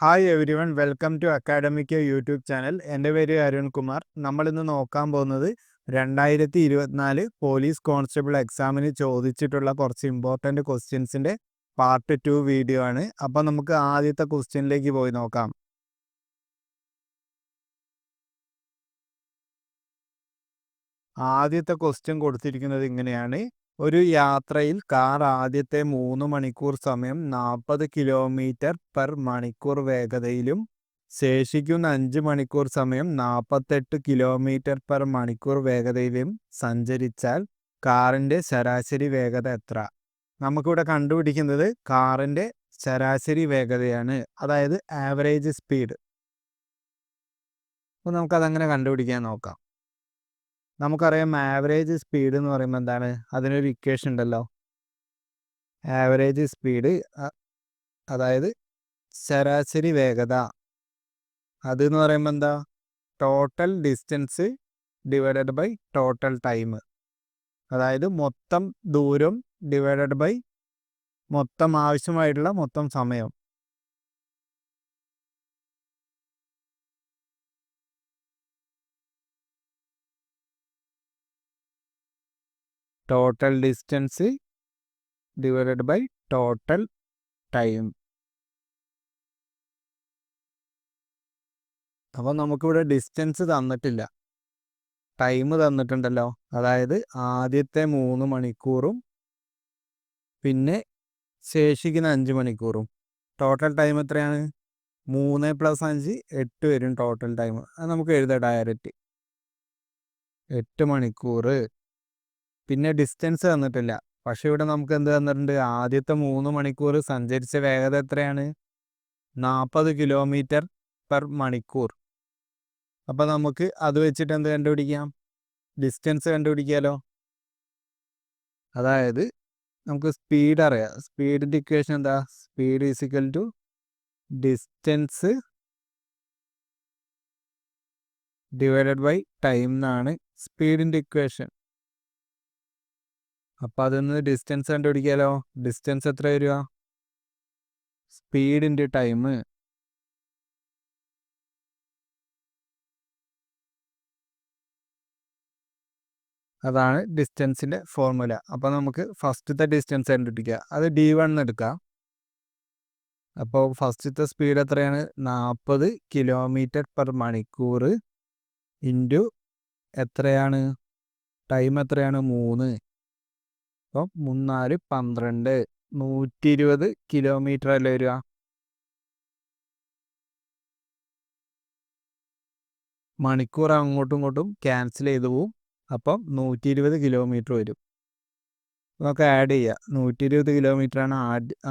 Hi every one, welcome two academic YouTube channel. എൻ്റെ പേര് അരുൺ കുമാർ. നമ്മളിന്ന് നോക്കാൻ പോകുന്നത് 2024 പോലീസ് കോൺസ്റ്റബിൾ എക്സാമിന് ചോദിച്ചിട്ടുള്ള കുറച്ച് ഇമ്പോർട്ടൻ്റ് ക്വസ്റ്റ്യൻസിൻ്റെ പാർട്ട് 2 വീഡിയോ ആണ്. അപ്പോൾ നമുക്ക് ആദ്യത്തെ ക്വസ്റ്റ്യനിലേക്ക് പോയി നോക്കാം. ആദ്യത്തെ ക്വസ്റ്റ്യൻ കൊടുത്തിരിക്കുന്നത് ഇങ്ങനെയാണ്: ഒരു യാത്രയിൽ കാർ ആദ്യത്തെ 3 മണിക്കൂർ സമയം 40 കിലോമീറ്റർ പെർ മണിക്കൂർ വേഗതയിലും ശേഷിക്കുന്ന 5 മണിക്കൂർ സമയം 48 കിലോമീറ്റർ പെർ മണിക്കൂർ വേഗതയിലും സഞ്ചരിച്ചാൽ കാറിൻ്റെ ശരാശരി വേഗത എത്ര? നമുക്കിവിടെ കണ്ടുപിടിക്കുന്നത് കാറിൻ്റെ ശരാശരി വേഗതയാണ്, അതായത് ആവറേജ് സ്പീഡ്. അപ്പോൾ നമുക്കതങ്ങനെ കണ്ടുപിടിക്കാൻ നോക്കാം. നമുക്കറിയാം ആവറേജ് സ്പീഡ് എന്ന് പറയുമ്പോൾ എന്താണ്, അതിനൊരു ഇക്വേഷൻ ഉണ്ടല്ലോ. ആവറേജ് സ്പീഡ് അതായത് ശരാശരി വേഗത, അതെന്ന് പറയുമ്പോൾ എന്താ, total distance divided by total time. അതായത് മൊത്തം ദൂരം ഡിവൈഡഡ് ബൈ മൊത്തം ആവശ്യമായിട്ടുള്ള മൊത്തം സമയം. Total distance divided by total time. അപ്പോൾ നമുക്കിവിടെ ഡിസ്റ്റൻസ് തന്നിട്ടില്ല, ടൈം തന്നിട്ടുണ്ടല്ലോ. അതായത് ആദ്യത്തെ 3 മണിക്കൂറും പിന്നെ ശേഷിക്കുന്ന 5 മണിക്കൂറും. ടോട്ടൽ ടൈം എത്രയാണ്? 3 + 5 8 വരും ടോട്ടൽ ടൈം. അത് നമുക്ക് എഴുതാം ഡയറക്റ്റ്, 8 മണിക്കൂർ. പിന്നെ ഡിസ്റ്റൻസ് തന്നിട്ടില്ല, പക്ഷെ ഇവിടെ നമുക്ക് എന്ത് തന്നിട്ടുണ്ട്? ആദ്യത്തെ 3 മണിക്കൂർ സഞ്ചരിച്ച വേഗത എത്രയാണ്? 40 കിലോമീറ്റർ പെർ മണിക്കൂർ. അപ്പോൾ നമുക്ക് അത് വെച്ചിട്ട് എന്ത് കണ്ടുപിടിക്കാം? ഡിസ്റ്റൻസ് കണ്ടുപിടിക്കാമല്ലോ. അതായത് നമുക്ക് സ്പീഡ് അറിയാം. സ്പീഡിൻ്റെ ഇക്വേഷൻ എന്താ? Speed is equal to distance divided by time എന്നാണ് സ്പീഡിൻ്റെ ഇക്വേഷൻ. അപ്പം അതിൽ നിന്ന് ഡിസ്റ്റൻസ് കണ്ടുപിടിക്കാമല്ലോ. ഡിസ്റ്റൻസ് എത്ര വരിക? സ്പീഡിൻ്റെ ടൈം. അതാണ് ഡിസ്റ്റൻസിൻ്റെ ഫോർമുല. അപ്പോൾ നമുക്ക് ഫസ്റ്റത്തെ ഡിസ്റ്റൻസ് കണ്ടുപിടിക്കുക. അത് d1 എന്ന് എടുക്കാം. അപ്പോൾ ഫസ്റ്റത്തെ സ്പീഡ് എത്രയാണ്? 40 കിലോമീറ്റർ പെർ മണിക്കൂർ ഇൻറ്റു എത്രയാണ്? ടൈം എത്രയാണ്? 3. അപ്പം 3 × 4 = 120 കിലോമീറ്റർ അല്ലേ വരിക? മണിക്കൂർ അങ്ങോട്ടും ഇങ്ങോട്ടും ക്യാൻസൽ ചെയ്തു പോവും. അപ്പം 120 കിലോമീറ്റർ വരും. നമുക്ക് ആഡ് ചെയ്യാം. 120 കിലോമീറ്ററാണ്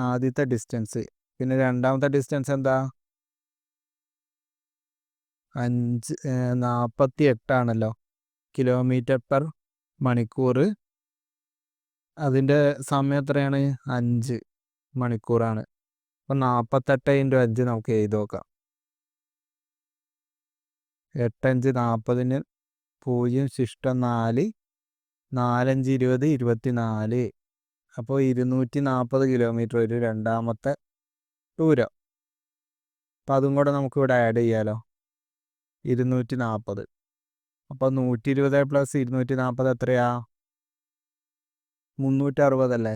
ആദ്യത്തെ ഡിസ്റ്റൻസ്. പിന്നെ രണ്ടാമത്തെ ഡിസ്റ്റൻസ് എന്താ? 48 ആണല്ലോ കിലോമീറ്റർ പെർ മണിക്കൂർ. അതിൻ്റെ സമയം എത്രയാണ്? 5 മണിക്കൂറാണ്. അപ്പം 48 × 5 നമുക്ക് എഴുതി നോക്കാം. 8 × 5 = 40, 0 ശിഷ്ടം 4, 4 × 5 = 24. അപ്പോൾ 240 കിലോമീറ്റർ വരും രണ്ടാമത്തെ ദൂരം. അപ്പം അതും കൂടെ നമുക്കിവിടെ ആഡ് ചെയ്യാമല്ലോ. 240. അപ്പോൾ 120 + 240 എത്രയാ? 360 അല്ലേ?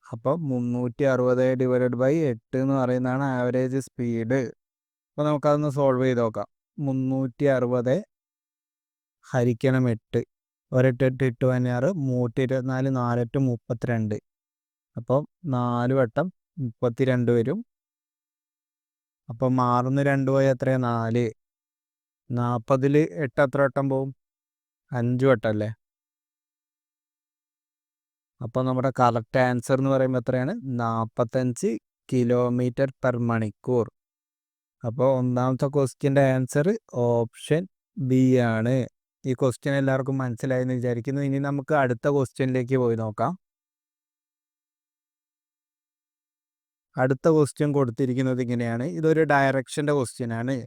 അപ്പം 360 / 8 എന്ന് പറയുന്നതാണ് ആവറേജ് സ്പീഡ്. അപ്പോൾ നമുക്കതൊന്ന് സോൾവ് ചെയ്ത് നോക്കാം. 360 ഹരിക്കണം 8, 1 8 8 8 16, 324, 4 8 32. അപ്പം 4 വട്ടം 32 വരും. അപ്പം 6 ന്ന് 2 പോയാൽ എത്രയാണ്? 4. 40-ൽ 8 എത്ര വട്ടം പോവും? 5 വട്ടം അല്ലേ? അപ്പോൾ നമ്മുടെ കറക്റ്റ് ആൻസർ എന്ന് പറയുമ്പോൾ എത്രയാണ്? 45 കിലോമീറ്റർ പെർ മണിക്കൂർ. അപ്പോൾ ഒന്നാമത്തെ ക്വസ്റ്റ്യൻ്റെ ആൻസർ ഓപ്ഷൻ ബി ആണ്. ഈ ക്വസ്റ്റ്യൻ എല്ലാവർക്കും മനസ്സിലായെന്ന് വിചാരിക്കുന്നു. ഇനി നമുക്ക് അടുത്ത ക്വസ്റ്റ്യനിലേക്ക് പോയി നോക്കാം. അടുത്ത ക്വസ്റ്റ്യൻ കൊടുത്തിരിക്കുന്നത് ഇങ്ങനെയാണ്. ഇതൊരു ഡയറക്ഷൻ്റെ ക്വസ്റ്റ്യനാണ്.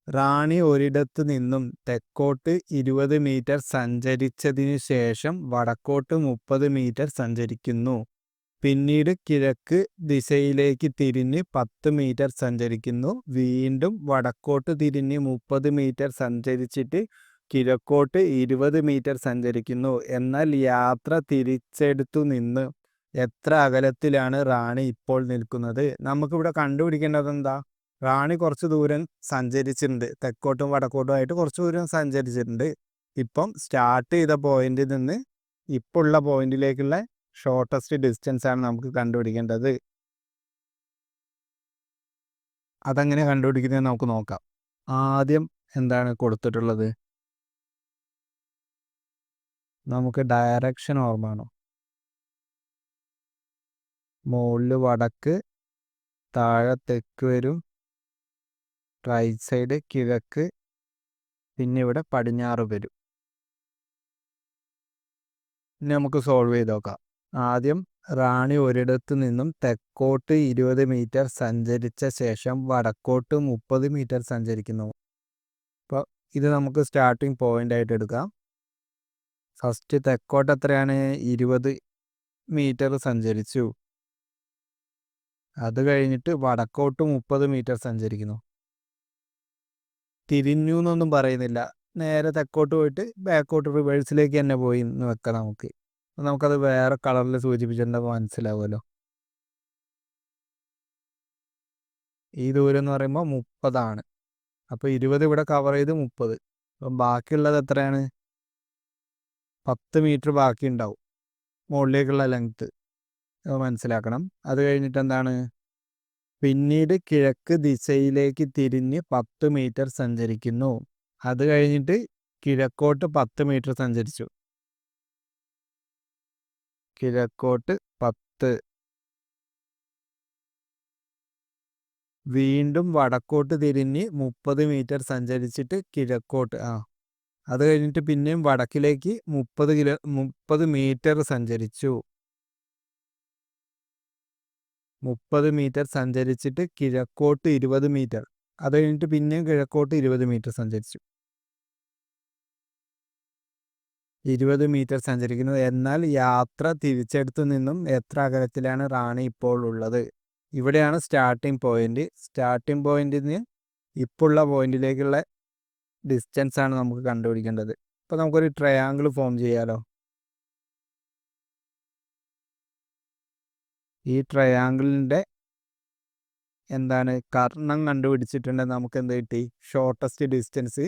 റാണി ഒരിടത്ത് നിന്നും തെക്കോട്ട് 20 മീറ്റർ സഞ്ചരിച്ചതിനു ശേഷം വടക്കോട്ട് 30 മീറ്റർ സഞ്ചരിക്കുന്നു. പിന്നീട് കിഴക്ക് ദിശയിലേക്ക് തിരിഞ്ഞ് 10 മീറ്റർ സഞ്ചരിക്കുന്നു. വീണ്ടും വടക്കോട്ട് തിരിഞ്ഞ് 30 മീറ്റർ സഞ്ചരിച്ചിട്ട് കിഴക്കോട്ട് 20 മീറ്റർ സഞ്ചരിക്കുന്നു. എന്നാൽ യാത്ര തിരിച്ചെടുത്തു നിന്ന് എത്ര അകലത്തിലാണ് റാണി ഇപ്പോൾ നിൽക്കുന്നത്? നമുക്കിവിടെ കണ്ടുപിടിക്കേണ്ടത് എന്താ? റാണി കുറച്ച് ദൂരം സഞ്ചരിച്ചിട്ടുണ്ട്. തെക്കോട്ടും വടക്കോട്ടുമായിട്ട് കുറച്ച് ദൂരം സഞ്ചരിച്ചിട്ടുണ്ട്. ഇപ്പം സ്റ്റാർട്ട് ചെയ്ത പോയിന്റിൽ നിന്ന് ഇപ്പോൾ ഉള്ള പോയിന്റിലേക്കുള്ള ഷോർട്ടസ്റ്റ് ഡിസ്റ്റൻസ് ആണ് നമുക്ക് കണ്ടുപിടിക്കേണ്ടത്. അതെങ്ങനെ കണ്ടുപിടിക്കുന്നത് നമുക്ക് നോക്കാം. ആദ്യം എന്താണ് കൊടുത്തിട്ടുള്ളത്? നമുക്ക് ഡയറക്ഷൻ ഓർമ്മയാണോ? മുകളിൽ വടക്ക്, താഴെ തെക്ക് വരും, റൈറ്റ് സൈഡ് കിഴക്ക്, പിന്നെ ഇവിടെ പടിഞ്ഞാറ് വരും. ഇനി നമുക്ക് സോൾവ് ചെയ്ത് നോക്കാം. ആദ്യം റാണി ഒരിടത്ത് നിന്നും തെക്കോട്ട് 20 മീറ്റർ സഞ്ചരിച്ച ശേഷം വടക്കോട്ട് 30 മീറ്റർ സഞ്ചരിക്കുന്നു. അപ്പോൾ ഇത് നമുക്ക് സ്റ്റാർട്ടിങ് പോയിന്റ് ആയിട്ട് എടുക്കാം. ഫസ്റ്റ് തെക്കോട്ട് എത്രയാണ്? 20 മീറ്റർ സഞ്ചരിച്ചു. അത് കഴിഞ്ഞിട്ട് വടക്കോട്ട് 30 മീറ്റർ സഞ്ചരിക്കുന്നു. തിരിഞ്ഞു എന്നൊന്നും പറയുന്നില്ല. നേരെ തെക്കോട്ട് പോയിട്ട് ബാക്കോട്ട് റിവേഴ്സിലേക്ക് തന്നെ പോയി എന്ന് വെക്കാം നമുക്ക്. നമുക്കത് വേറെ കളറിൽ സൂചിപ്പിച്ചിട്ടുണ്ടെങ്കിൽ മനസ്സിലാവുമല്ലോ. ഈ ദൂരം എന്ന് പറയുമ്പോൾ 30 അപ്പോൾ 20 ഇവിടെ കവർ ചെയ്ത് 30. അപ്പം ബാക്കിയുള്ളത് എത്രയാണ്? 10 മീറ്റർ ബാക്കി ഉണ്ടാവും മുകളിലേക്കുള്ള ലെങ്ത്ത്. മനസ്സിലാക്കണം. അത് കഴിഞ്ഞിട്ട് എന്താണ്? പിന്നീട് കിഴക്ക് ദിശയിലേക്ക് തിരിഞ്ഞ് 10 മീറ്റർ സഞ്ചരിക്കുന്നു. അത് കഴിഞ്ഞിട്ട് കിഴക്കോട്ട് 10 മീറ്റർ സഞ്ചരിച്ചു. കിഴക്കോട്ട് 10. വീണ്ടും വടക്കോട്ട് തിരിഞ്ഞ് 30 മീറ്റർ സഞ്ചരിച്ചിട്ട് കിഴക്കോട്ട്. അത് കഴിഞ്ഞിട്ട് പിന്നെയും വടക്കിലേക്ക് 30 മീറ്റർ സഞ്ചരിച്ചു. 30 മീറ്റർ സഞ്ചരിച്ചിട്ട് കിഴക്കോട്ട് 20 മീറ്റർ. അത് കഴിഞ്ഞിട്ട് പിന്നെയും കിഴക്കോട്ട് 20 മീറ്റർ സഞ്ചരിച്ചു. 20 മീറ്റർ സഞ്ചരിക്കുന്നു. എന്നാൽ യാത്ര തിരിച്ചെടുത്തു നിന്നും എത്ര അകലത്തിലാണ് റാണി ഇപ്പോൾ ഉള്ളത്? ഇവിടെയാണ് സ്റ്റാർട്ടിംഗ് പോയിന്റ്. സ്റ്റാർട്ടിംഗ് പോയിന്റിൽ നിന്ന് ഇപ്പോൾ ഉള്ള പോയിന്റിലേക്കുള്ള ഡിസ്റ്റൻസ് ആണ് നമുക്ക് കണ്ടുപിടിക്കേണ്ടത്. അപ്പോൾ നമുക്കൊരു ട്രയാങ്കിൾ ഫോം ചെയ്യാലോ. ഈ ട്രയാങ്കിളിൻ്റെ എന്താണ് കർണം കണ്ടുപിടിച്ചിട്ടുണ്ടെങ്കിൽ നമുക്ക് എന്ത് കിട്ടി? Shortest distance.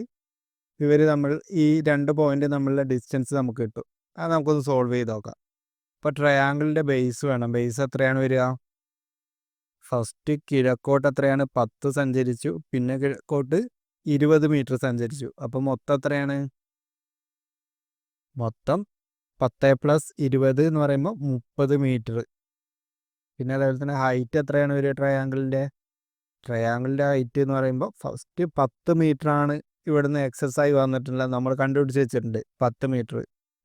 നമ്മൾ ഈ 2 പോയിന്റ് തമ്മിലുള്ള ഡിസ്റ്റൻസ് നമുക്ക് കിട്ടും. അത് നമുക്കൊന്ന് സോൾവ് ചെയ്ത് നോക്കാം. അപ്പോൾ ട്രയാങ്കിളിൻ്റെ ബേസ് വേണം. ബേസ് എത്രയാണ് വരിക? ഫസ്റ്റ് കിഴക്കോട്ട് എത്രയാണ്? 10 സഞ്ചരിച്ചു. പിന്നെ കിഴക്കോട്ട് 20 മീറ്റർ സഞ്ചരിച്ചു. അപ്പോൾ മൊത്തം എത്രയാണ്? മൊത്തം 10 + 20 എന്ന് പറയുമ്പോൾ 30 മീറ്റർ. പിന്നെ അതേപോലെ തന്നെ ഹൈറ്റ് എത്രയാണ് വരിക ട്രയാങ്കിളിൻ്റെ? ട്രയാങ്കിളിൻ്റെ ഹൈറ്റ് എന്ന് പറയുമ്പോൾ ഫസ്റ്റ് 10 മീറ്ററാണ് ഇവിടുന്ന് എക്സസൈസ് വന്നിട്ടുള്ളത്. നമ്മൾ കണ്ടുപിടിച്ച് വെച്ചിട്ടുണ്ട് 10 മീറ്റർ.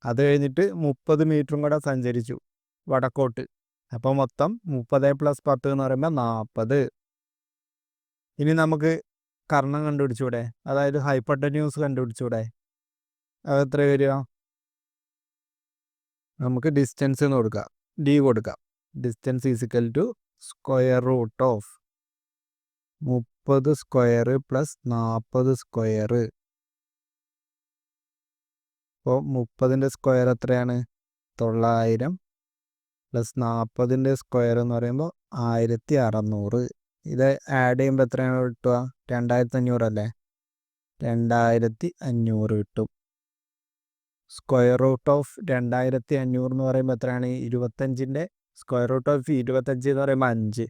അത് കഴിഞ്ഞിട്ട് 30 മീറ്ററും കൂടെ സഞ്ചരിച്ചു വടക്കോട്ട്. അപ്പോൾ മൊത്തം 30 + 10 എന്ന് പറയുമ്പോൾ 40. ഇനി നമുക്ക് കർണം കണ്ടുപിടിച്ചൂടെ? അതായത് ഹൈപ്പോട്ടന്യൂസ് കണ്ടുപിടിച്ചൂടെ? അതെത്ര വരിക? നമുക്ക് ഡിസ്റ്റൻസ് എന്ന് കൊടുക്കാം. ഡി കൊടുക്കാം. Distance is equal to square root of 30 square + 40 square. അപ്പോൾ 30ൻ്റെ സ്ക്വയർ എത്രയാണ്? 900 + 40ൻ്റെ സ്ക്വയർ എന്ന് പറയുമ്പോൾ 1600. ഇത് ആഡ് ചെയ്യുമ്പോൾ എത്രയാണ് കിട്ടുക? 2500 അല്ലേ? 2500 കിട്ടും. സ്ക്വയർ റൂട്ട് ഓഫ് 2500 എന്ന് പറയുമ്പോൾ എത്രയാണ്? 25ൻ്റെ സ്ക്വയർ റൂട്ട് ഓഫ് 25 എന്ന് പറയുമ്പോൾ 5.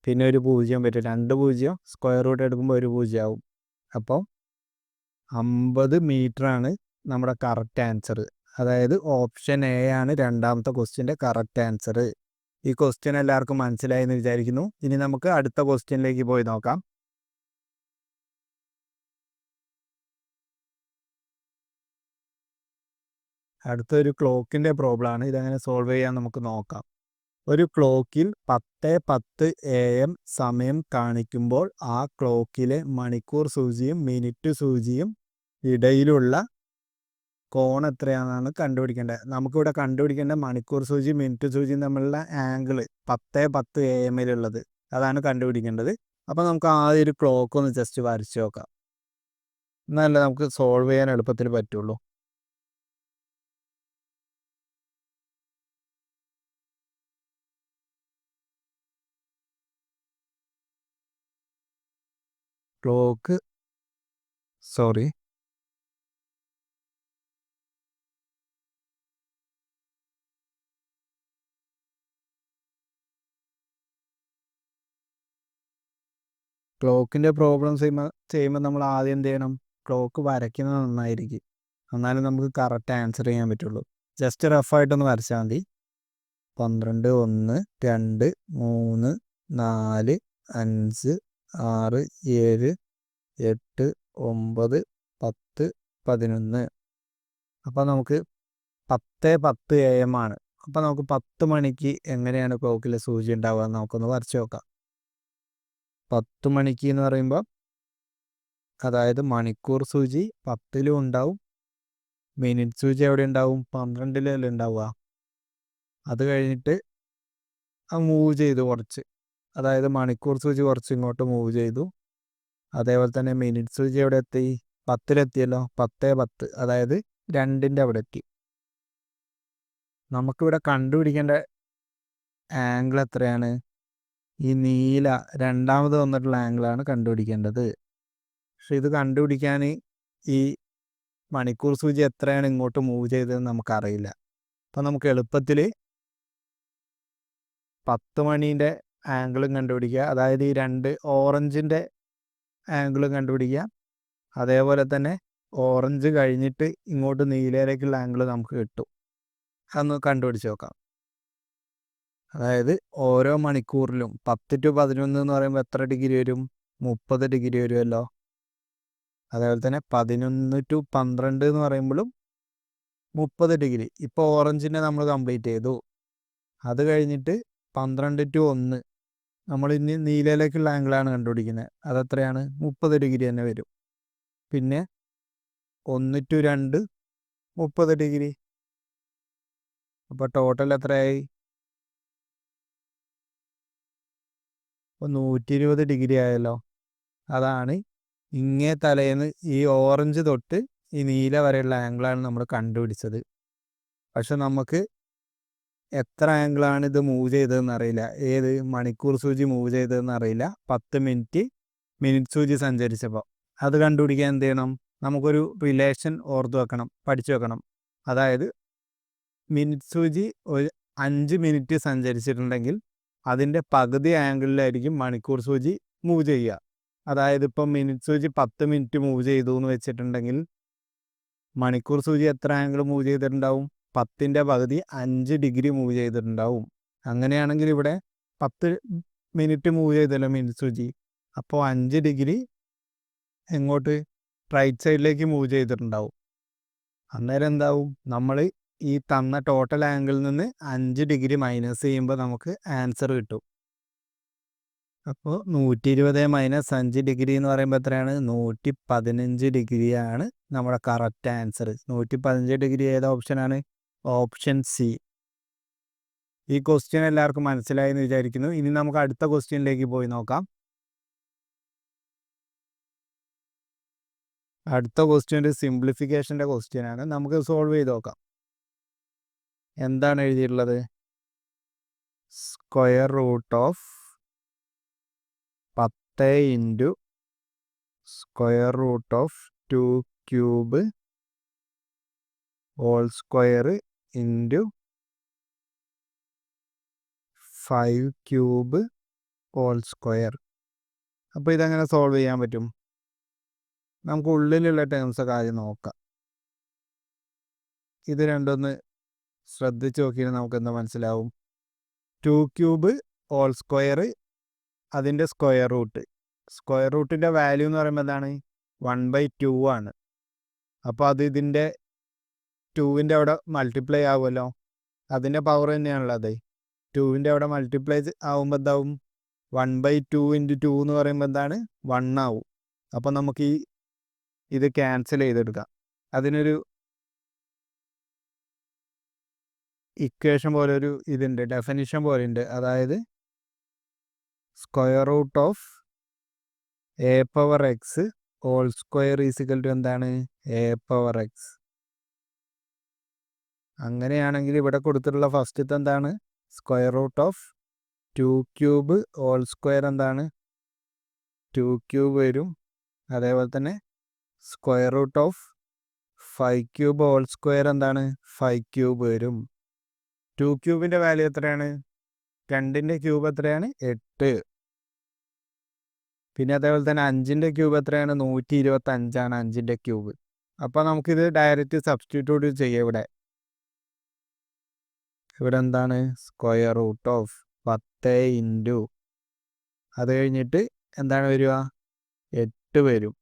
പിന്നെ ഒരു 0 വരും. 2 0 സ്ക്വയർ റൂട്ട് എടുക്കുമ്പോൾ ഒരു 0 ആവും. അപ്പോൾ 50 മീറ്ററാണ് നമ്മുടെ കറക്റ്റ് ആൻസർ. അതായത് ഓപ്ഷൻ എ ആണ് രണ്ടാമത്തെ ക്വസ്റ്റ്യൻ്റെ കറക്റ്റ് ആൻസർ. ഈ ക്വസ്റ്റ്യൻ എല്ലാവർക്കും മനസ്സിലായി എന്ന് വിചാരിക്കുന്നു. ഇനി നമുക്ക് അടുത്ത ക്വസ്റ്റ്യനിലേക്ക് പോയി നോക്കാം. അടുത്തൊരു ക്ലോക്കിൻ്റെ പ്രോബ്ലമാണ്. ഇതെങ്ങനെ സോൾവ് ചെയ്യാൻ നമുക്ക് നോക്കാം. ഒരു ക്ലോക്കിൽ 10:10 AM സമയം കാണിക്കുമ്പോൾ ആ ക്ലോക്കിലെ മണിക്കൂർ സൂചിയും മിനിറ്റ് സൂചിയും ഇടയിലുള്ള കോൺ എത്രയാണെന്നാണ് കണ്ടുപിടിക്കേണ്ടത്. നമുക്കിവിടെ കണ്ടുപിടിക്കേണ്ട മണിക്കൂർ സൂചി മിനിറ്റ് സൂചിയും തമ്മിലുള്ള ആംഗിള് 10:10 AM അതാണ് കണ്ടുപിടിക്കേണ്ടത്. അപ്പോൾ നമുക്ക് ആദ്യം ഒരു ക്ലോക്ക് ഒന്ന് ജസ്റ്റ് വരച്ച് നോക്കാം. എന്നാലേ നമുക്ക് സോൾവ് ചെയ്യാൻ എളുപ്പത്തിൽ പറ്റുള്ളൂ. ക്ലോക്ക് സോറി ക്ലോക്കിൻ്റെ പ്രോബ്ലം ചെയ്യുമ്പോൾ നമ്മൾ ആദ്യം എന്ത് ചെയ്യണം? ക്ലോക്ക് വരയ്ക്കുന്നത് നന്നായിരിക്കും. എന്നാലും നമുക്ക് കറക്റ്റ് ആൻസർ ചെയ്യാൻ പറ്റുള്ളൂ. ജസ്റ്റ് റഫായിട്ടൊന്ന് വരച്ചാൽ മതി. 12, 1, 2, 3, 4, 5, 6, 7, 8, 9, 10, 11. അപ്പോൾ നമുക്ക് 10:10 AM ആണ്. അപ്പോൾ നമുക്ക് 10 മണിക്ക് എങ്ങനെയാണ് ക്ലോക്കിൽ സൂചി ഉണ്ടാവുക എന്ന് നമുക്കൊന്ന് വരച്ച് നോക്കാം. 10 മണിക്ക് എന്ന് പറയുമ്പോൾ അതായത് മണിക്കൂർ സൂചി 10ലും ഉണ്ടാവും, മിനിറ്റ് സൂചി എവിടെ ഉണ്ടാവും? 12ലല്ലേ ഉണ്ടാവുക. അത് കഴിഞ്ഞിട്ട് മൂവ് ചെയ്തു കുറച്ച്, അതായത് മണിക്കൂർ സൂചി കുറച്ച് ഇങ്ങോട്ട് മൂവ് ചെയ്തു. അതേപോലെ തന്നെ മിനിറ്റ് സൂചി എവിടെ എത്തി? 10ലെത്തിയല്ലോ. 10:10 അതായത് 2ൻ്റെ അവിടെ എത്തി. നമുക്കിവിടെ കണ്ടുപിടിക്കേണ്ട ആംഗിൾ എത്രയാണ്? ഈ നീല രണ്ടാമത് വന്നിട്ടുള്ള ആംഗിളാണ് കണ്ടുപിടിക്കേണ്ടത്. പക്ഷെ ഇത് കണ്ടുപിടിക്കാൻ ഈ മണിക്കൂർ സൂചി എത്രയാണ് ഇങ്ങോട്ട് മൂവ് ചെയ്തതെന്ന് നമുക്കറിയില്ല. അപ്പം നമുക്ക് എളുപ്പത്തിൽ 10 മണീൻ്റെ ആംഗിളും കണ്ടുപിടിക്കുക, അതായത് ഈ 2 ഓറഞ്ചിൻ്റെ ആംഗിളും കണ്ടുപിടിക്കുക. അതേപോലെ തന്നെ ഓറഞ്ച് കഴിഞ്ഞിട്ട് ഇങ്ങോട്ട് നീലയിലേക്കുള്ള ആംഗിൾ നമുക്ക് കിട്ടും. അതൊന്ന് കണ്ടുപിടിച്ച് നോക്കാം. അതായത് ഓരോ മണിക്കൂറിലും 10 to 11 എന്ന് പറയുമ്പോൾ എത്ര ഡിഗ്രി വരും? 30 ഡിഗ്രി വരുമല്ലോ. അതേപോലെ തന്നെ 11 to 12 എന്ന് പറയുമ്പോഴും 30 ഡിഗ്രി. ഇപ്പോൾ ഓറഞ്ചിനെ നമ്മൾ കംപ്ലീറ്റ് ചെയ്തു. അത് കഴിഞ്ഞിട്ട് 12 to 1 നമ്മൾ ഇനി നീലയിലേക്കുള്ള ആംഗിളാണ് കണ്ടുപിടിക്കുന്നത്. അതെത്രയാണ്? 30 ഡിഗ്രി തന്നെ വരും. പിന്നെ 1 to 2 30 ഡിഗ്രി. അപ്പോൾ ടോട്ടൽ എത്രയായി? 120 ഡിഗ്രി ആയല്ലോ. അതാണ് ഇങ്ങേ തലേന്ന് ഈ ഓറഞ്ച് തൊട്ട് ഈ നീല വരെയുള്ള ആംഗിളാണ് നമ്മൾ കണ്ടുപിടിച്ചത്. പക്ഷെ നമുക്ക് എത്ര ആംഗിളാണ് ഇത് മൂവ് ചെയ്തതെന്ന് അറിയില്ല. ഏത് മണിക്കൂർ സൂചി മൂവ് ചെയ്തതെന്ന് അറിയില്ല. 10 മിനിറ്റ് സൂചി സഞ്ചരിച്ചപ്പോൾ അത് കണ്ടുപിടിക്കാൻ എന്ത് ചെയ്യണം? നമുക്കൊരു റിലേഷൻ ഓർത്ത് വെക്കണം, പഠിച്ചു വെക്കണം. അതായത് മിനിറ്റ് സൂചി ഒരു 5 മിനിറ്റ് സഞ്ചരിച്ചിട്ടുണ്ടെങ്കിൽ അതിൻ്റെ പകുതി ആംഗിളിലായിരിക്കും മണിക്കൂർ സൂചി മൂവ് ചെയ്യുക. അതായത് ഇപ്പം മിനിറ്റ് സൂചി 10 മിനിറ്റ് മൂവ് ചെയ്തു എന്ന് വെച്ചിട്ടുണ്ടെങ്കിൽ മണിക്കൂർ സൂചി എത്ര ആംഗിൾ മൂവ് ചെയ്തിട്ടുണ്ടാവും? 10ൻ്റെ പകുതി 5 ഡിഗ്രി മൂവ് ചെയ്തിട്ടുണ്ടാവും. അങ്ങനെയാണെങ്കിൽ ഇവിടെ 10 മിനിറ്റ് മൂവ് ചെയ്തല്ലോ മിനിറ്റ് സൂചി. അപ്പോൾ 5 ഡിഗ്രി എങ്ങോട്ട്? റൈറ്റ് സൈഡിലേക്ക് മൂവ് ചെയ്തിട്ടുണ്ടാവും. അന്നേരം എന്താവും? നമ്മൾ ഈ തന്ന ടോട്ടൽ ആംഗിളിൽ നിന്ന് 5 ഡിഗ്രി മൈനസ് ചെയ്യുമ്പോൾ നമുക്ക് ആൻസർ കിട്ടും. അപ്പോൾ 120 - 5 ഡിഗ്രി എന്ന് പറയുമ്പോൾ എത്രയാണ്? 115 ഡിഗ്രിയാണ് നമ്മുടെ കറക്റ്റ് ആൻസർ. 115 ഡിഗ്രി ഏത് ഓപ്ഷനാണ്? Option C. ഈ ക്വസ്റ്റ്യൻ എല്ലാവർക്കും മനസ്സിലായി എന്ന് വിചാരിക്കുന്നു. ഇനി നമുക്ക് അടുത്ത ക്വസ്റ്റ്യനിലേക്ക് പോയി നോക്കാം. അടുത്ത ക്വസ്റ്റ്യൻ ഒരു സിംപ്ലിഫിക്കേഷൻ്റെ ക്വസ്റ്റ്യനാണ്. നമുക്ക് സോൾവ് ചെയ്ത് നോക്കാം. എന്താണ് എഴുതിയിട്ടുള്ളത്? Square root of 10 into square root of 2 cube whole square into 5 cube whole square. അപ്പോൾ ഇതെങ്ങനെ സോൾവ് ചെയ്യാൻ പറ്റും? നമുക്ക് ഉള്ളിലുള്ള ടേംസൊക്കെ ആദ്യം നോക്കാം. ഇത് രണ്ടൊന്ന് ശ്രദ്ധിച്ച് നോക്കിയാൽ നമുക്ക് എന്താ മനസ്സിലാവും? 2 ക്യൂബ് ഹോൾ സ്ക്വയർ അതിൻ്റെ സ്ക്വയർ റൂട്ട്. സ്ക്വയർ റൂട്ടിൻ്റെ വാല്യൂ എന്ന് പറയുമ്പോൾ എന്താണ്? 1/2 ആണ്. അപ്പോൾ അത് ഇതിൻ്റെ 2ൻ്റെ അവിടെ മൾട്ടിപ്ലൈ ആവുമല്ലോ. അതിൻ്റെ പവർ തന്നെയാണുള്ളത്. 2ൻ്റെ അവിടെ മൾട്ടിപ്ലൈ ആവുമ്പോൾ എന്താവും? 1/2 × 2 എന്ന് പറയുമ്പോൾ എന്താണ്? 1 ആവും. അപ്പോൾ നമുക്ക് ഇത് ക്യാൻസൽ ചെയ്തെടുക്കാം. അതിനൊരു ഇക്വേഷൻ പോലെ ഒരു ഇതുണ്ട്, ഡെഫിനിഷൻ പോലെ ഉണ്ട്. അതായത് square root of a power x whole square is equal to എന്താണ്? A power x. അങ്ങനെയാണെങ്കിൽ ഇവിടെ കൊടുത്തിട്ടുള്ള ഫസ്റ്റത്തെ എന്താണ്? Square root of 2 cube whole square എന്താണ്? 2 ക്യൂബ് വരും. അതേപോലെ തന്നെ square root of 5 cube whole square എന്താണ്? 5 ക്യൂബ് വരും. 2 ക്യൂബിൻ്റെ വാല്യൂ എത്രയാണ്? 2ൻ്റെ ക്യൂബ് എത്രയാണ്? 8. പിന്നെ അതേപോലെ തന്നെ 5ൻ്റെ ക്യൂബ് എത്രയാണ്? 125 5ൻ്റെ ക്യൂബ്. അപ്പോൾ നമുക്കിത് ഡയറക്റ്റ് സബ്സ്റ്റിറ്റ്യൂട്ട് ചെയ്യാം. ഇവിടെ എന്താണ്? സ്ക്വയർ റൂട്ട് ഓഫ് 10 ഇൻറ്റു അത് കഴിഞ്ഞിട്ട് എന്താണ് വരിക? 8 വരും.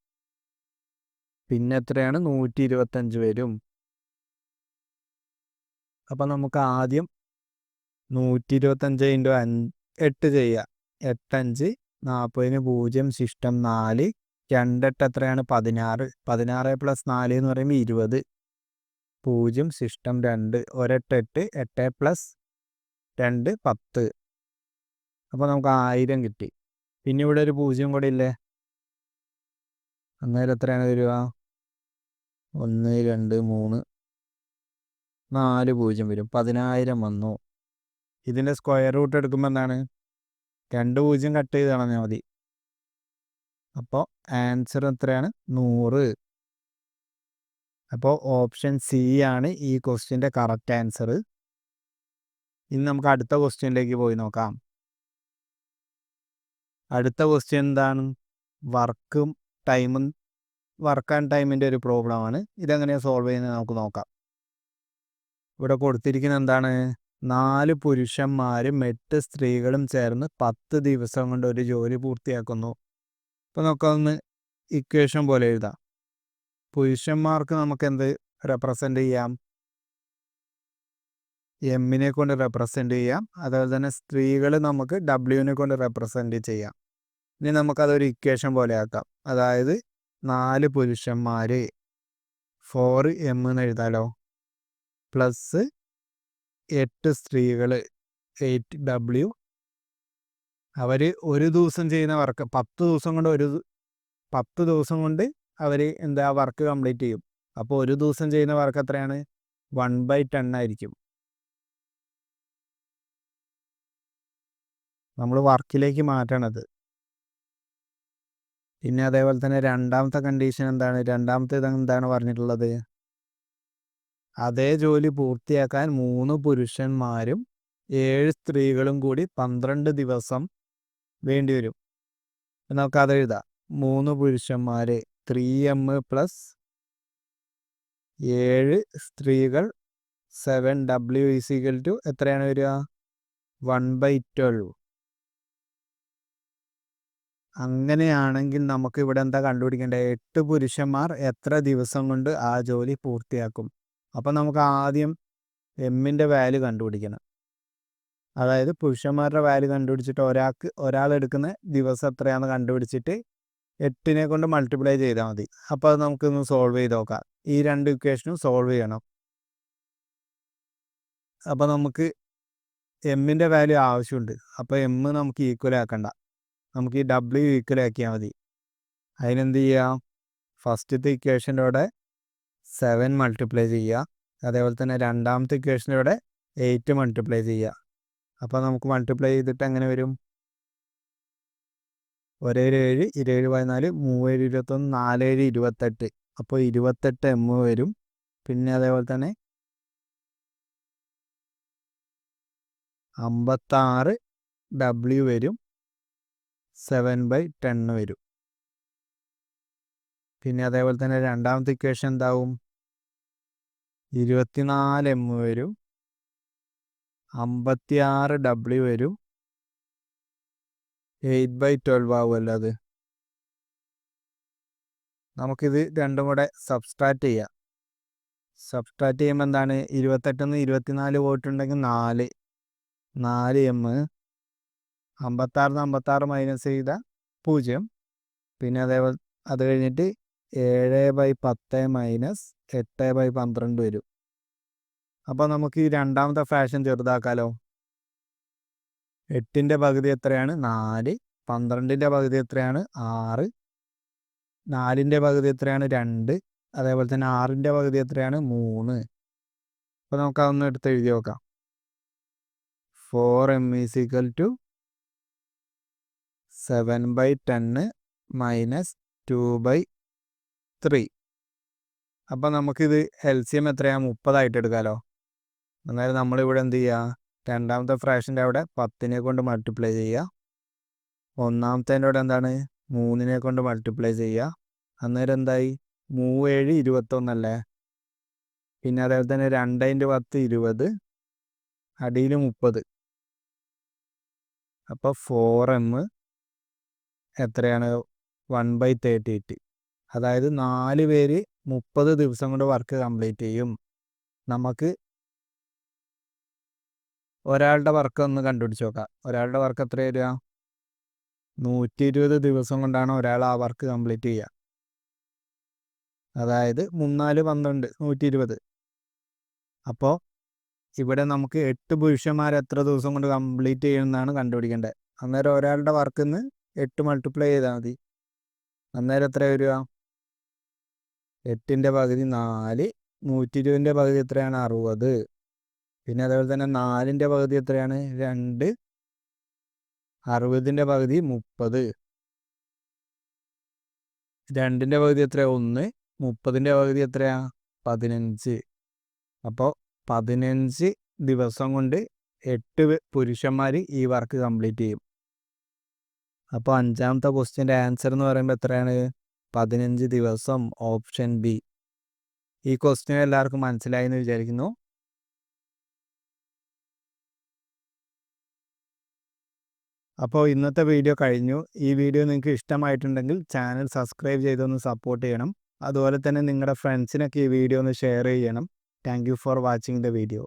പിന്നെ എത്രയാണ്? 125 വരും. അപ്പം നമുക്ക് ആദ്യം 125 ഇൻറ്റു 8 ചെയ്യുക. 8 5 40 0 ശിഷ്ടം 4 2 8 എത്രയാണ്? 16. 16 പ്ലസ് 4 എന്ന് പറയുമ്പോൾ 20. 0 ശിഷ്ടം 2 1 8 8 പ്ലസ് 2 10. അപ്പോൾ നമുക്ക് 1000 കിട്ടി. പിന്നെ ഇവിടെ ഒരു 0 കൂടെ ഇല്ലേ? അന്നേരം എത്രയാണ് വരിക? 1 2 3 4 0 വരും. 10000 വന്നു. ഇതിൻ്റെ സ്ക്വയർ റൂട്ട് എടുക്കുമ്പോൾ എന്താണ്? 2 0 കട്ട് ചെയ്ത് കളഞ്ഞാൽ മതി. അപ്പോൾ ആൻസർ എത്രയാണ്? 100. അപ്പോൾ ഓപ്ഷൻ സി ആണ് ഈ ക്വസ്റ്റ്യൻ്റെ കറക്റ്റ് ആൻസർ. ഇനി നമുക്ക് അടുത്ത ക്വസ്റ്റ്യനിലേക്ക് പോയി നോക്കാം. അടുത്ത ക്വസ്റ്റ്യൻ എന്താണ്? വർക്ക് ആൻഡ് ടൈമിൻ്റെ ഒരു പ്രോബ്ലമാണ്. ഇതെങ്ങനെയാണ് സോൾവ് ചെയ്യുന്നത് നമുക്ക് നോക്കാം. ഇവിടെ കൊടുത്തിരിക്കുന്നത് എന്താണ്? 4 പുരുഷന്മാരും 8 സ്ത്രീകളും ചേർന്ന് 10 ദിവസം കൊണ്ട് ഒരു ജോലി പൂർത്തിയാക്കുന്നു. അപ്പോൾ നമുക്കൊന്ന് ഇക്വേഷൻ പോലെ എഴുതാം. പുരുഷന്മാർക്ക് നമുക്ക് എന്ത് റെപ്രസെൻ്റ് ചെയ്യാം? എമ്മിനെ കൊണ്ട് റെപ്രസെൻ്റ് ചെയ്യാം. അതുപോലെ തന്നെ സ്ത്രീകൾ നമുക്ക് ഡബ്ല്യുവിനെ കൊണ്ട് റെപ്രസെൻ്റ് ചെയ്യാം. ഇനി നമുക്കതൊരു ഇക്വേഷൻ പോലെ ആക്കാം. അതായത് 4 പുരുഷന്മാർ 4m എന്ന് എഴുതാലോ, പ്ലസ് 8 സ്ത്രീകൾ 8w. അവർ ഒരു ദിവസം ചെയ്യുന്ന വർക്ക് 10 ദിവസം കൊണ്ട് 10 ദിവസം കൊണ്ട് അവർ വർക്ക് കംപ്ലീറ്റ് ചെയ്യും. അപ്പോൾ ഒരു ദിവസം ചെയ്യുന്ന വർക്ക് എത്രയാണ്? 1/10 ആയിരിക്കും. നമ്മൾ വർക്കിലേക്ക് മാറ്റണത്. പിന്നെ അതേപോലെ തന്നെ രണ്ടാമത്തെ കണ്ടീഷൻ എന്താണ്? എന്താണ് പറഞ്ഞിട്ടുള്ളത്? അതേ ജോലി പൂർത്തിയാക്കാൻ 3 പുരുഷന്മാരും 7 സ്ത്രീകളും കൂടി 12 ദിവസം വേണ്ടിവരും. നമുക്കത് എഴുതാം. 3 പുരുഷന്മാർ 3m പ്ലസ് 7 സ്ത്രീകൾ 7w ഈസിക്കൽ ടു എത്രയാണ് വരിക? 1/12. അങ്ങനെയാണെങ്കിൽ നമുക്ക് ഇവിടെ എന്താ കണ്ടുപിടിക്കേണ്ടത്? 8 പുരുഷന്മാർ എത്ര ദിവസം കൊണ്ട് ആ ജോലി പൂർത്തിയാക്കും? അപ്പം നമുക്ക് ആദ്യം എമ്മിൻ്റെ വാല്യൂ കണ്ടുപിടിക്കണം. അതായത് പുരുഷന്മാരുടെ വാല്യൂ കണ്ടുപിടിച്ചിട്ട് ഒരാൾ എടുക്കുന്ന ദിവസം എത്രയാണെന്ന് കണ്ടുപിടിച്ചിട്ട് 8നെ കൊണ്ട് മൾട്ടിപ്ലൈ ചെയ്താൽ മതി. അപ്പോൾ അത് നമുക്കൊന്ന് സോൾവ് ചെയ്ത് നോക്കാം. ഈ 2 ഇക്വേഷനും സോൾവ് ചെയ്യണം. അപ്പോൾ നമുക്ക് എമ്മിൻ്റെ വാല്യൂ ആവശ്യമുണ്ട്. അപ്പോൾ എം നമുക്ക് ഈക്വൽ ആക്കണ്ട, നമുക്ക് ഈ ഡബ്ല്യു ഈക്വൽ ആക്കിയാൽ മതി. അതിനെന്ത് ചെയ്യാം? ഫസ്റ്റത്തെ ഇക്വേഷൻ്റെ കൂടെ 7 മൾട്ടിപ്ലൈ ചെയ്യുക. അതേപോലെ തന്നെ രണ്ടാമത്തെ ഇക്വേഷൻ്റെ കൂടെ 8 മൾട്ടിപ്ലൈ ചെയ്യുക. അപ്പോൾ നമുക്ക് മൾട്ടിപ്ലൈ ചെയ്തിട്ട് എങ്ങനെ വരും? 1 7 7 14 3 21 4 28. അപ്പോൾ 28m വരും. പിന്നെ അതേപോലെ തന്നെ 56w വരും. 7/10 വരും. പിന്നെ അതേപോലെ തന്നെ രണ്ടാമത്തെ ഇക്വേഷൻ എന്താവും? 24m വരും. 56w വരും. 8/12 ആവുമല്ലോ അത്. നമുക്കിത് രണ്ടും കൂടെ സബ്സ്ട്രാക്ട് ചെയ്യാം. സബ്സ്ട്രാക്ട് ചെയ്യുമ്പോൾ എന്താണ്? 28 24 പോയിട്ടുണ്ടെങ്കിൽ 4m. 56 56 മൈനസ് ചെയ്താൽ 0. പിന്നെ അതേപോലെ അത് കഴിഞ്ഞിട്ട് 7/10 മൈനസ് 8/12 വരും. അപ്പോൾ നമുക്ക് ഈ രണ്ടാമത്തെ ഫ്രാക്ഷൻ ചെറുതാക്കാലോ. 8ൻ്റെ പകുതി എത്രയാണ്? 4. 12ൻ്റെ പകുതി എത്രയാണ്? 6. 4ൻ്റെ പകുതി എത്രയാണ്? 2. അതേപോലെ തന്നെ 6ൻ്റെ പകുതി എത്രയാണ്? 3. അപ്പോൾ നമുക്ക് അതൊന്ന് എടുത്ത് എഴുതി നോക്കാം. 4m = 7/10 - 2/3. അപ്പം നമുക്കിത് എൽസിയം എത്രയാണ്? 30 എടുക്കാമല്ലോ. അന്നേരം നമ്മളിവിടെ എന്ത് ചെയ്യുക? രണ്ടാമത്തെ ഫ്രാക്ഷൻ്റെ അവിടെ 10നെ കൊണ്ട് മൾട്ടിപ്ലൈ ചെയ്യുക. ഒന്നാമത്തേൻ്റെ അവിടെ എന്താണ്? 3നെ കൊണ്ട് മൾട്ടിപ്ലൈ ചെയ്യുക. അന്നേരം എന്തായി? 3 7 21 അല്ലേ. പിന്നെ അതേപോലെ തന്നെ 2 × 10 20, അടിയിൽ 30. അപ്പോൾ 4m എത്രയാണ്? 1/38. അതായത് 4 പേര് 30 ദിവസം കൊണ്ട് വർക്ക് കംപ്ലീറ്റ് ചെയ്യും. നമുക്ക് ഒരാളുടെ വർക്ക് ഒന്ന് കണ്ടുപിടിച്ച് നോക്കാം. ഒരാളുടെ വർക്ക് എത്ര വരിക? 120 ദിവസം കൊണ്ടാണ് ഒരാൾ ആ വർക്ക് കംപ്ലീറ്റ് ചെയ്യുക. അതായത് 3 4 12 120. അപ്പോൾ ഇവിടെ നമുക്ക് 8 പുരുഷന്മാർ എത്ര ദിവസം കൊണ്ട് കംപ്ലീറ്റ് ചെയ്യുമെന്നാണ് കണ്ടുപിടിക്കേണ്ടത്. അന്നേരം ഒരാളുടെ വർക്കിൽ നിന്ന് 8 മൾട്ടിപ്ലൈ ചെയ്താൽ മതി. അന്നേരം എത്ര വരിക? 8ൻ്റെ പകുതി 4. 120ൻ്റെ പകുതി എത്രയാണ്? 60. പിന്നെ അതേപോലെ തന്നെ 4ൻ്റെ പകുതി എത്രയാണ്? 2. 60ൻ്റെ പകുതി 30. 2ൻ്റെ പകുതി എത്രയാണ്? 1. 30ൻ്റെ പകുതി എത്രയാണ്? 15. അപ്പോൾ 15 ദിവസം കൊണ്ട് 8 പുരുഷന്മാർ ഈ വർക്ക് കംപ്ലീറ്റ് ചെയ്യും. അപ്പോൾ അഞ്ചാമത്തെ ക്വസ്റ്റ്യൻ്റെ ആൻസർ എന്ന് പറയുമ്പോൾ എത്രയാണ്? 15 ദിവസം. Option B. ഈ ക്വസ്റ്റ്യൻ എല്ലാവർക്കും മനസ്സിലായി എന്ന് വിചാരിക്കുന്നു. അപ്പോൾ ഇന്നത്തെ വീഡിയോ കഴിഞ്ഞു. ഈ വീഡിയോ നിങ്ങൾക്ക് ഇഷ്ടമായിട്ടുണ്ടെങ്കിൽ ചാനൽ സബ്സ്ക്രൈബ് ചെയ്തൊന്ന് സപ്പോർട്ട് ചെയ്യണം. അതുപോലെ തന്നെ നിങ്ങളുടെ ഫ്രണ്ട്സിനൊക്കെ ഈ വീഡിയോ ഒന്ന് ഷെയർ ചെയ്യണം. Thank you for watching the video.